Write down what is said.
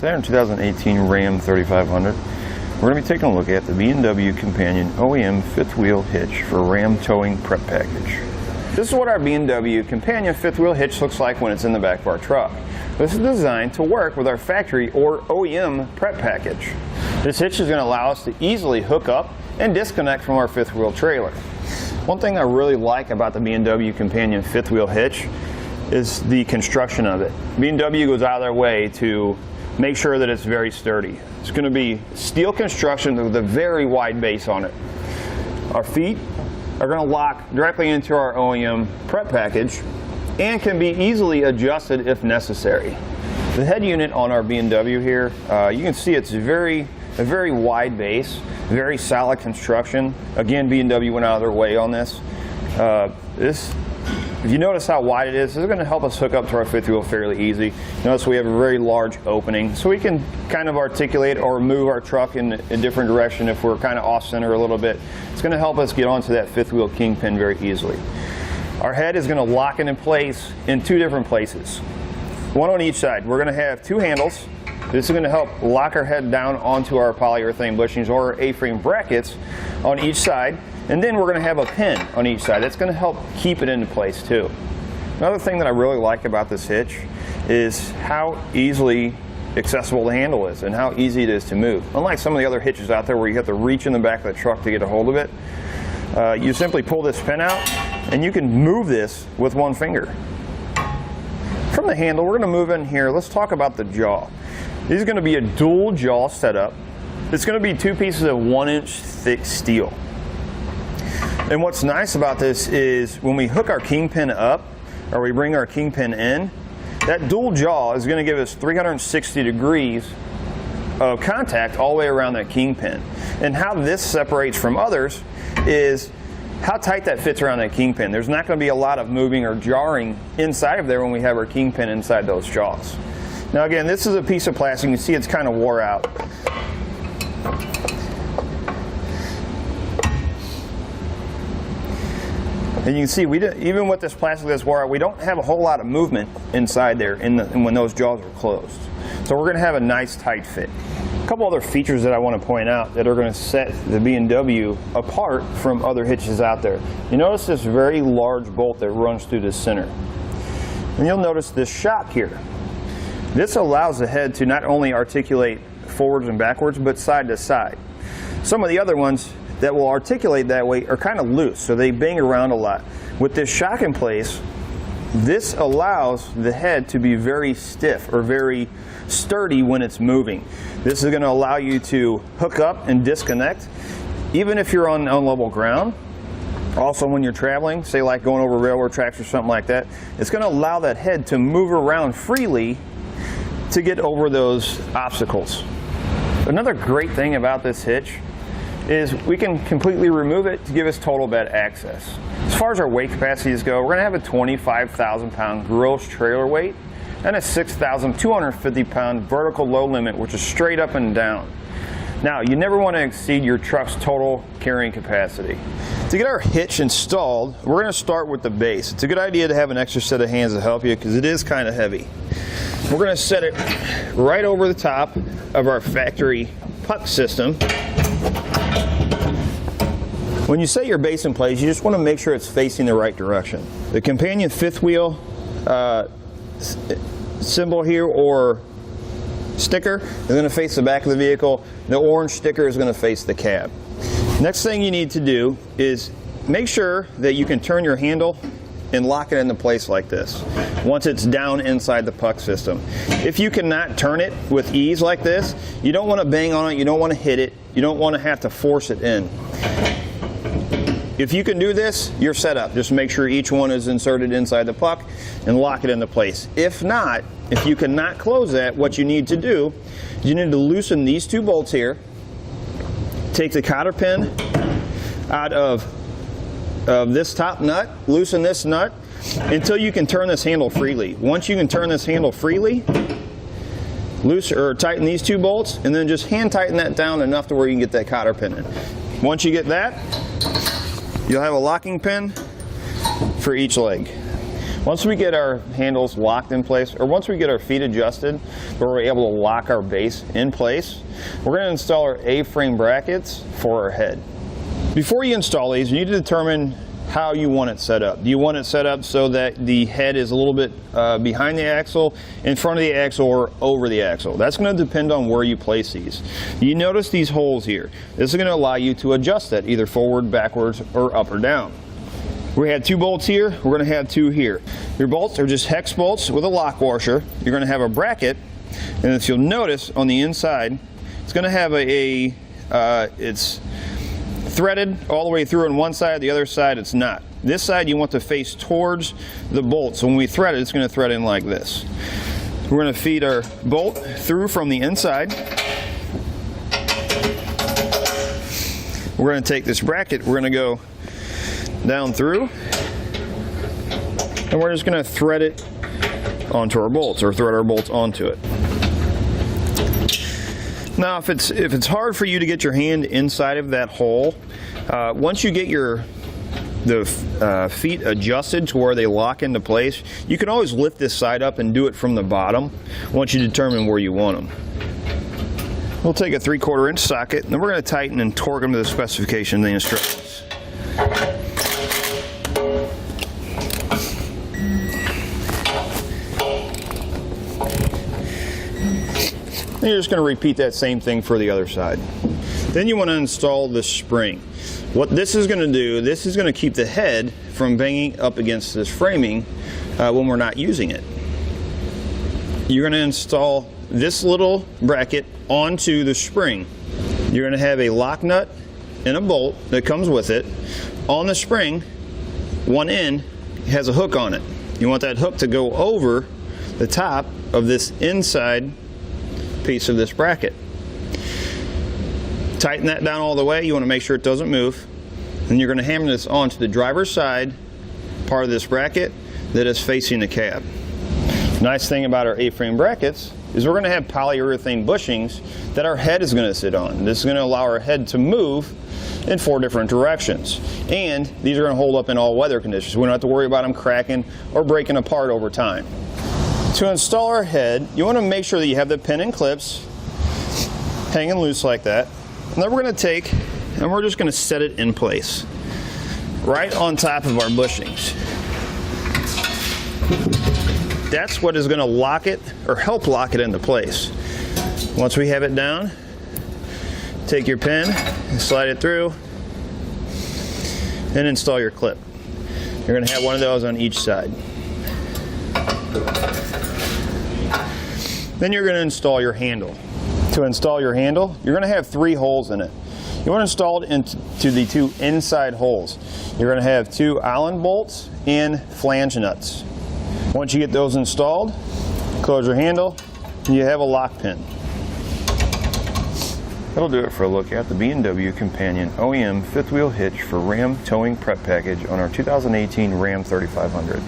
Today in 2018 Ram 3500, we're going to be taking a look at the B&W Companion OEM fifth wheel hitch for Ram towing prep package. This is what our B&W Companion fifth wheel hitch looks like when it's in the back of our truck. This is designed to work with our factory or OEM prep package. This hitch is going to allow us to easily hook up and disconnect from our fifth wheel trailer. One thing I really like about the B&W Companion fifth wheel hitch is the construction of it. B&W goes out of their way to make sure that it's very sturdy. It's going to be steel construction with a very wide base on it. Our feet are going to lock directly into our OEM prep package and can be easily adjusted if necessary. The head unit on our B&W here, you can see it's a very wide base, very solid construction. Again, B&W went out of their way on this. If you notice how wide it is, this is going to help us hook up to our fifth wheel fairly easy. Notice we have a very large opening, so we can kind of articulate or move our truck in a different direction if we're kind of off center a little bit. It's going to help us get onto that fifth wheel kingpin very easily. Our head is going to lock it in place in two different places, one on each side. We're going to have two handles. This is going to help lock our head down onto our polyurethane bushings or A-frame brackets on each side. And then we're going to have a pin on each side. That's going to help keep it into place too. Another thing that I really like about this hitch is how easily accessible the handle is and how easy it is to move. Unlike some of the other hitches out there where you have to reach in the back of the truck to get a hold of it, you simply pull this pin out and you can move this with one finger. From the handle, we're going to move in here. Let's talk about the jaw. This is going to be a dual jaw setup. It's going to be two pieces of 1-inch thick steel. And what's nice about this is when we hook our kingpin up or we bring our kingpin in, that dual jaw is going to give us 360 degrees of contact all the way around that kingpin. And how this separates from others is how tight that fits around that kingpin. There's not going to be a lot of moving or jarring inside of there when we have our kingpin inside those jaws. Now again, this is a piece of plastic. You can see it's kind of wore out. And you can see, even with this plastic that's wore out, we don't have a whole lot of movement inside there when those jaws are closed. So we're going to have a nice tight fit. A couple other features that I want to point out that are going to set the B&W apart from other hitches out there. You notice this very large bolt that runs through the center. And you'll notice this shock here. This allows the head to not only articulate forwards and backwards, but side to side. Some of the other ones that will articulate that way are kind of loose, so they bang around a lot. With this shock in place, this allows the head to be very stiff or very sturdy when it's moving. This is going to allow you to hook up and disconnect even if you're on level ground. Also when you're traveling, say like going over railroad tracks or something like that, it's going to allow that head to move around freely to get over those obstacles. Another great thing about this hitch is we can completely remove it to give us total bed access. As far as our weight capacities go, we're going to have a 25,000 pound gross trailer weight and a 6,250 pound vertical load limit, which is straight up and down. Now, you never want to exceed your truck's total carrying capacity. To get our hitch installed, we're going to start with the base. It's a good idea to have an extra set of hands to help you because it is kind of heavy. We're going to set it right over the top of our factory puck system. When you set your base in place, you just want to make sure it's facing the right direction. The Companion fifth wheel symbol here or sticker is going to face the back of the vehicle. The orange sticker is going to face the cab. Next thing you need to do is make sure that you can turn your handle and lock it into place like this once it's down inside the puck system. If you cannot turn it with ease like this, you don't want to bang on it, you don't want to hit it, you don't want to have to force it in. If you can do this, you're set up. Just make sure each one is inserted inside the puck and lock it into place. If not, if you cannot close that, what you need to do is you need to loosen these two bolts here, take the cotter pin out of this top nut, loosen this nut until you can turn this handle freely. Once you can turn this handle freely, tighten these two bolts and then just hand tighten that down enough to where you can get that cotter pin in. Once you get that, you'll have a locking pin for each leg. Once we get our handles locked in place, or once we get our feet adjusted, where we're able to lock our base in place, we're going to install our A-frame brackets for our head. Before you install these, you need to determine how you want it set up. Do you want it set up so that the head is a little bit behind the axle, in front of the axle, or over the axle? That's going to depend on where you place these. You notice these holes here. This is going to allow you to adjust that either forward, backwards, or up or down. We had 2 bolts here, we're going to have 2 here. Your bolts are just hex bolts with a lock washer. You're going to have a bracket, and if you'll notice on the inside, it's going to have it's threaded all the way through on one side, the other side it's not. This side you want to face towards the bolt, so when we thread it, it's going to thread in like this. We're going to feed our bolt through from the inside. We're going to take this bracket, we're going to go down through, and we're just going to thread it onto our bolts, or thread our bolts onto it. Now if it's hard for you to get your hand inside of that hole, once you get the feet adjusted to where they lock into place, you can always lift this side up and do it from the bottom once you determine where you want them. We'll take a 3/4 inch socket, and then we're going to tighten and torque them to the specification of the instructions. And you're just going to repeat that same thing for the other side. Then you want to install the spring. What this is going to do, this is going to keep the head from banging up against this framing when we're not using it. You're going to install this little bracket onto the spring. You're going to have a lock nut and a bolt that comes with it. On the spring, one end has a hook on it. You want that hook to go over the top of this inside piece of this bracket. Tighten that down all the way. You want to make sure it doesn't move. And you're going to hammer this onto the driver's side part of this bracket that is facing the cab. Nice thing about our A-frame brackets is we're going to have polyurethane bushings that our head is going to sit on. This is going to allow our head to move in 4 different directions. And these are going to hold up in all weather conditions. We don't have to worry about them cracking or breaking apart over time. To install our head, you want to make sure that you have the pin and clips hanging loose like that. And then we're going to take and we're just going to set it in place right on top of our bushings. That's what is going to lock it, or help lock it into place. Once we have it down, take your pin and slide it through and install your clip. You're going to have one of those on each side. Then you're going to install your handle. To install your handle, you're going to have 3 holes in it. You want to install it into the 2 inside holes. You're going to have 2 Allen bolts and flange nuts. Once you get those installed, close your handle, and you have a lock pin. That'll do it for a look at the B&W Companion OEM 5th wheel hitch for Ram towing prep package on our 2018 Ram 3500.